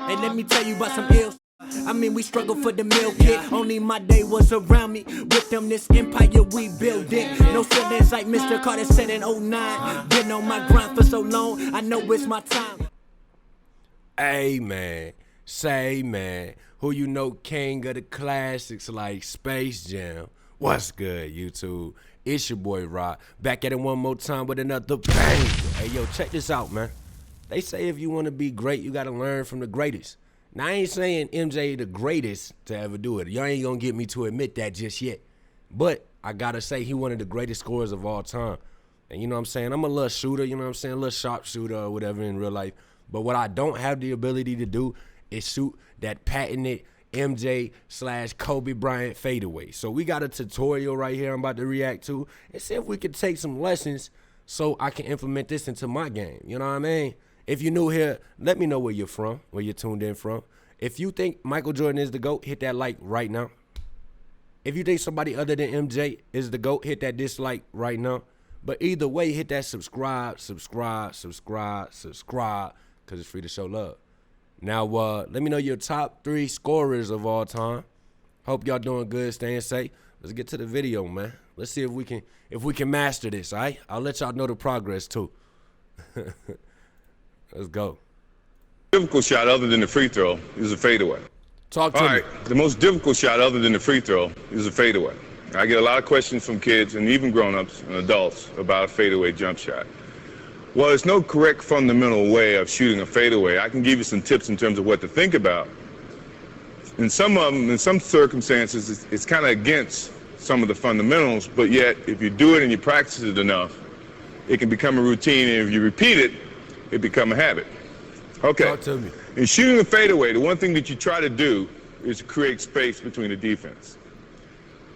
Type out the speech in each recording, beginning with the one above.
Hey, let me tell you about some ills. I mean, we struggle for the meal kit. Only my day was around me. With them, this empire we building. No ceilings like Mr. Carter said in '09. Been on my grind for so long, I know it's my time. Hey man, say man, who you know king of the classics like Space Jam? What's good, YouTube? It's your boy Rod, back at it one more time with another bang. Hey yo, check this out, man. They say if you want to be great, you gotta learn from the greatest. Now I ain't saying MJ the greatest to ever do it. Y'all ain't gonna get me to admit that just yet. But I gotta say he one of the greatest scorers of all time. And you know what I'm saying? I'm a little shooter, you know what I'm saying? A little sharpshooter or whatever in real life. But what I don't have the ability to do is shoot that patented MJ/Kobe Bryant fadeaway. So we got a tutorial right here I'm about to react to and see if we can take some lessons so I can implement this into my game. You know what I mean? If you're new here, let me know where you're from, where you're tuned in from. If you think Michael Jordan is the GOAT, hit that like right now. If you think somebody other than MJ is the GOAT, hit that dislike right now. But either way, hit that subscribe, because it's free to show love. Now, let me know your top 3 scorers of all time. Hope y'all doing good, staying safe. Let's get to the video, man. Let's see if we can master this, all right? I'll let y'all know the progress, too. Let's go. Difficult shot other than the free throw is a fadeaway. Talk to me. All right, the most difficult shot other than the free throw is a fadeaway. I get a lot of questions from kids and even grown-ups and adults about a fadeaway jump shot. Well, there's no correct fundamental way of shooting a fadeaway. I can give you some tips in terms of what to think about. In some of them, in some circumstances, it's kind of against some of the fundamentals, but yet if you do it and you practice it enough, it can become a routine, and if you repeat it, it becomes a habit. Okay. Talk to me. In shooting a fadeaway, the one thing that you try to do is to create space between the defense.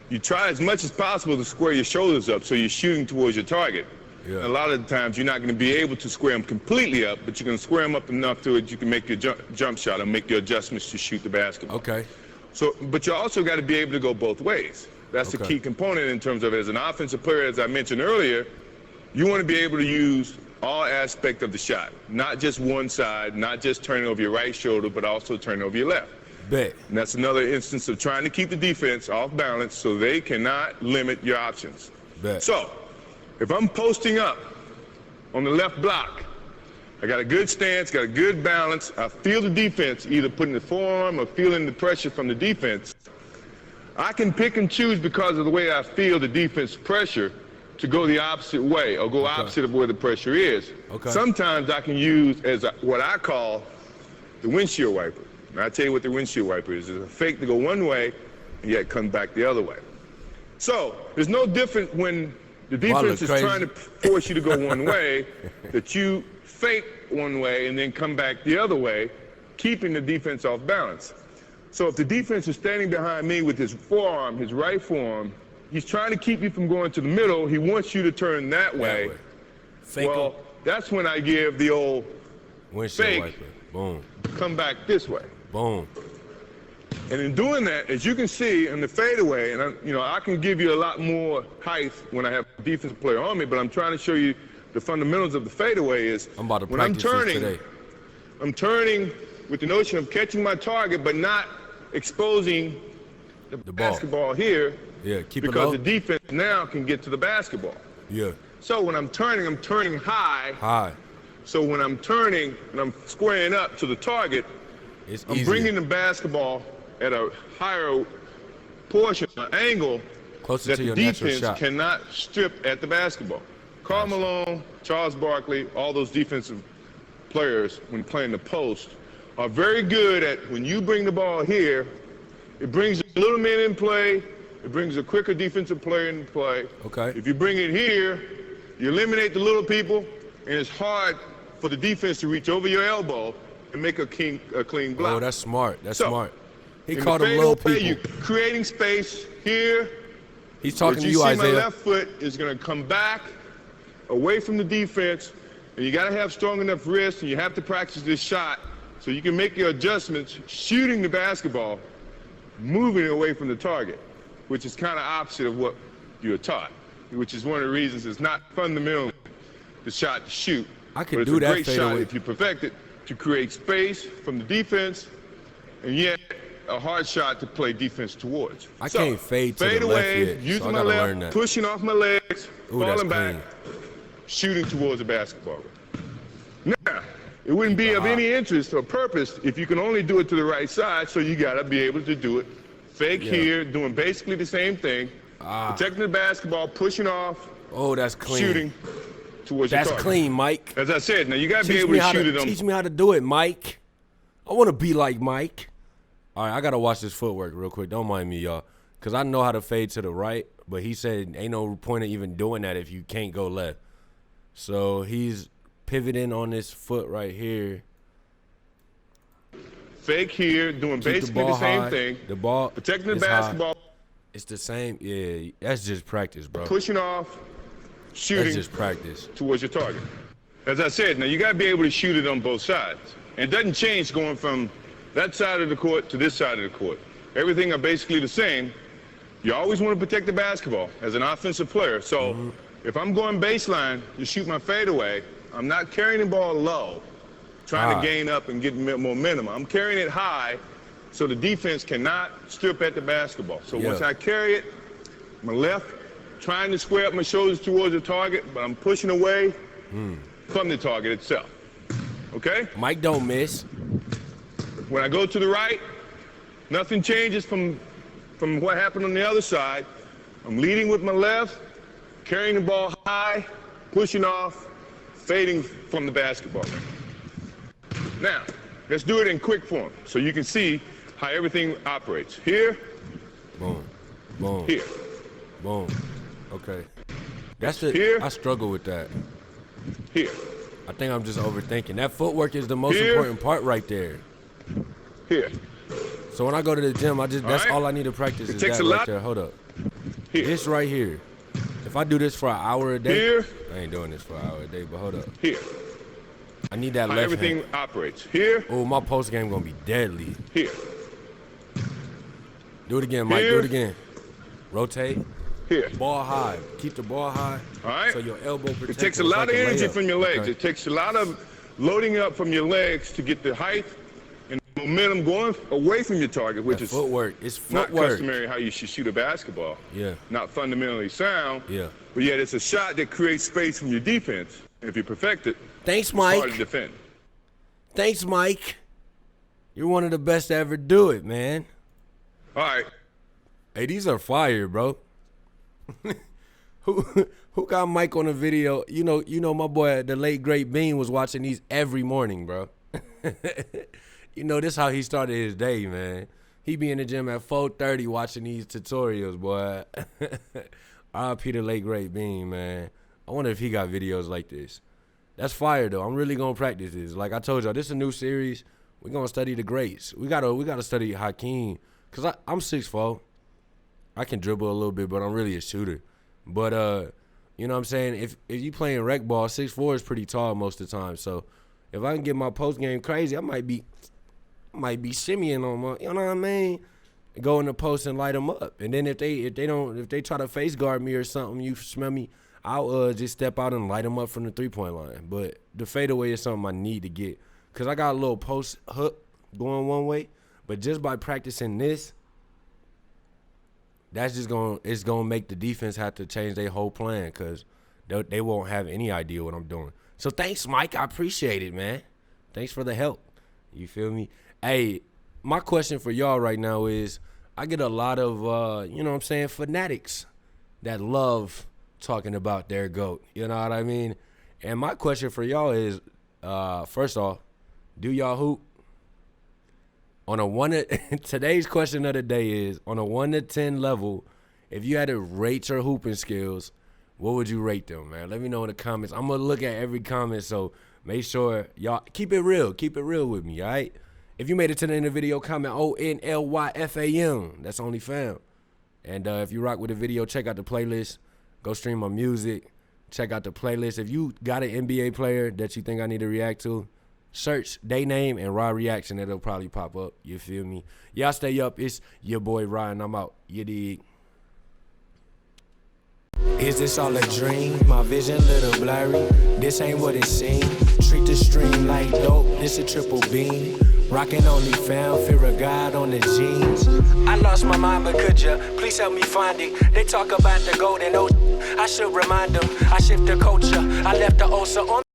You try as much as possible to square your shoulders up so you're shooting towards your target. Yeah. A lot of the times you're not going to be able to square them completely up, but you're going to square them up enough to it you can make your jump shot and make your adjustments to shoot the basketball. Okay. So, but you also got to be able to go both ways. That's the key component in terms of as an offensive player, as I mentioned earlier, you want to be able to use all aspects of the shot, not just one side, not just turning over your right shoulder, but also turning over your left. Bet. And that's another instance of trying to keep the defense off balance so they cannot limit your options. Bet. So, if I'm posting up on the left block, I got a good stance, got a good balance, I feel the defense either putting the forearm or feeling the pressure from the defense, I can pick and choose because of the way I feel the defense pressure to go the opposite way or go opposite of where the pressure is. Okay. Sometimes I can use as what I call the windshield wiper. And I'll tell you what the windshield wiper is. It's a fake to go one way and yet come back the other way. So there's no difference when the defense is trying to force you to go one way, that you fake one way and then come back the other way, keeping the defense off balance. So if the defense is standing behind me with his forearm, his right forearm, he's trying to keep you from going to the middle. He wants you to turn that way. Well, that's when I give the old windshield fake, wiper. Boom. come back this way. Boom. And in doing that, as you can see in the fadeaway, and I can give you a lot more height when I have a defensive player on me, but I'm trying to show you the fundamentals of the fadeaway is I'm about to when I'm practice this today. I'm turning with the notion of catching my target, but not exposing the basketball here. Yeah, keep it because low. the defense now can get to the basketball. Yeah. So when I'm turning high. High. So when I'm turning and I'm squaring up to the target, I'm bringing the basketball at a higher portion, an angle closer that to the your natural defense shot. cannot strip at the basketball. Karl Malone, Charles Barkley, all those defensive players when playing the post are very good at when you bring the ball here, it brings a little man in play, it brings a quicker defensive player in play. Okay. If you bring it here, you eliminate the little people, and it's hard for the defense to reach over your elbow and make a clean block. Oh, that's smart. That's smart. He in called the them little fadeaway, people. You're creating space here. He's talking to you you, see Isaiah. my left foot is going to come back away from the defense, and you got to have strong enough wrists, and you have to practice this shot so you can make your adjustments, shooting the basketball, moving it away from the target, which is kind of opposite of what you're taught, which is one of the reasons it's not fundamental the shot to shoot. I could but do it's a that great shot fadeaway. if you perfect it to create space from the defense, and yet a hard shot to play defense towards. I can't fade to the left away, yet, using so I my gotta left, learn that. pushing off my legs, Ooh, that's falling back, clean. shooting towards the basketball. Now, it wouldn't be of any interest or purpose if you can only do it to the right side, so you gotta be able to do it. Fake here, doing basically the same thing, protecting the basketball, pushing off, Oh, that's clean. shooting towards your That's target. clean, Mike. As I said, now you gotta be Teach able me to how shoot to it on. teach me how to do it, Mike. I want to be like Mike. All right, I gotta watch this footwork real quick. Don't mind me, y'all, cause I know how to fade to the right, but he said ain't no point of even doing that if you can't go left. So he's pivoting on this foot right here. Fake here, doing Keep basically the ball same high. thing. The ball Protecting the is high. basketball, It's the same. Yeah, that's just practice, bro. pushing off, That's shooting just practice. towards your target. As I said, now you got to be able to shoot it on both sides. And it doesn't change going from that side of the court to this side of the court. Everything are basically the same. You always want to protect the basketball as an offensive player. So if I'm going baseline to shoot my fadeaway, I'm not carrying the ball low, trying to gain up and get momentum. I'm carrying it high so the defense cannot strip at the basketball. So once I carry it, my left, trying to square up my shoulders towards the target, but I'm pushing away from the target itself. Okay? Mike don't miss. When I go to the right, nothing changes from what happened on the other side. I'm leading with my left, carrying the ball high, pushing off, fading from the basketball. Now, let's do it in quick form so you can see how everything operates. Here, Boom, boom, here, boom. Okay, that's it. Here. I struggle with that. here, I think I'm just overthinking. That footwork is the most Here. important part right there. here, So when I go to the gym, that's right. all I need to practice is takes that a right lot. there. Hold up. here, This right here. If I do this for an hour a day, here, I ain't doing this for an hour a day, but hold up. here. I need that How left everything hand. operates. Here, Oh, my post game gonna be deadly. here, Do it again, Mike. Do Here. it again. Rotate. here. Ball high. Keep the ball high. All right. So your elbow protects. It takes a lot of energy from your legs. Okay. It takes a lot of loading up from your legs to get the height and momentum going away from your target, which That is footwork. It's not footwork. customary how you should shoot a basketball. Yeah. Not fundamentally sound. Yeah. But yet it's a shot that creates space from your defense. If you perfect it, Thanks, it's hard to Mike. defend. Thanks, Mike. You're one of the best to ever do it, man. All right. Hey, these are fire, bro. Who got Mike on a video? You know, my boy, the late great Bean, was watching these every morning, bro. You know, this how he started his day, man. He be in the gym at 4:30 watching these tutorials, boy. R.I.P. the late great Bean, man. I wonder if he got videos like this. That's fire, though. I'm really gonna practice this. Like I told y'all, this is a new series. We're gonna study the greats. We gotta study Hakeem, cause I'm 6'4". I can dribble a little bit, but I'm really a shooter. But you know what I'm saying? If you playing rec ball, 6'4" is pretty tall most of the time. So if I can get my post game crazy, I might be shimmying on my, you know what I mean? Go in the post and light them up. And then if they try to face guard me or something, you smell me, I'll just step out and light them up from the 3-point line. But the fadeaway is something I need to get, cause I got a little post hook going one way. But just by practicing this, that's just it's gonna make the defense have to change their whole plan, cause they won't have any idea what I'm doing. So thanks, Mike. I appreciate it, man. Thanks for the help. You feel me? Hey, my question for y'all right now is, I get a lot of you know what I'm saying, fanatics that love talking about their GOAT. You know what I mean? And my question for y'all is, first off, do y'all hoop? On a 1 to today's question of the day is, on a 1 to 10 level, if you had to rate your hooping skills, what would you rate them, man? Let me know in the comments. I'm gonna look at every comment, so make sure y'all keep it real. Keep it real with me, all right? If you made it to the end of the video, comment ONLYFAM. That's only fam. And if you rock with the video, check out the playlist. Go stream my music. Check out the playlist. If you got an NBA player that you think I need to react to, search they name and Raw Reaction. It'll probably pop up. You feel me? Y'all stay up. It's your boy Ryan. I'm out. You dig? Is this all a dream? My vision little blurry. This ain't what it seems. street to stream like dope, this a triple beam. Rockin' only found, fear of God on the jeans. I lost my mind, but could ya please help me find it? They talk about the golden ocean, I should remind them. I shift the culture, I left the ulcer on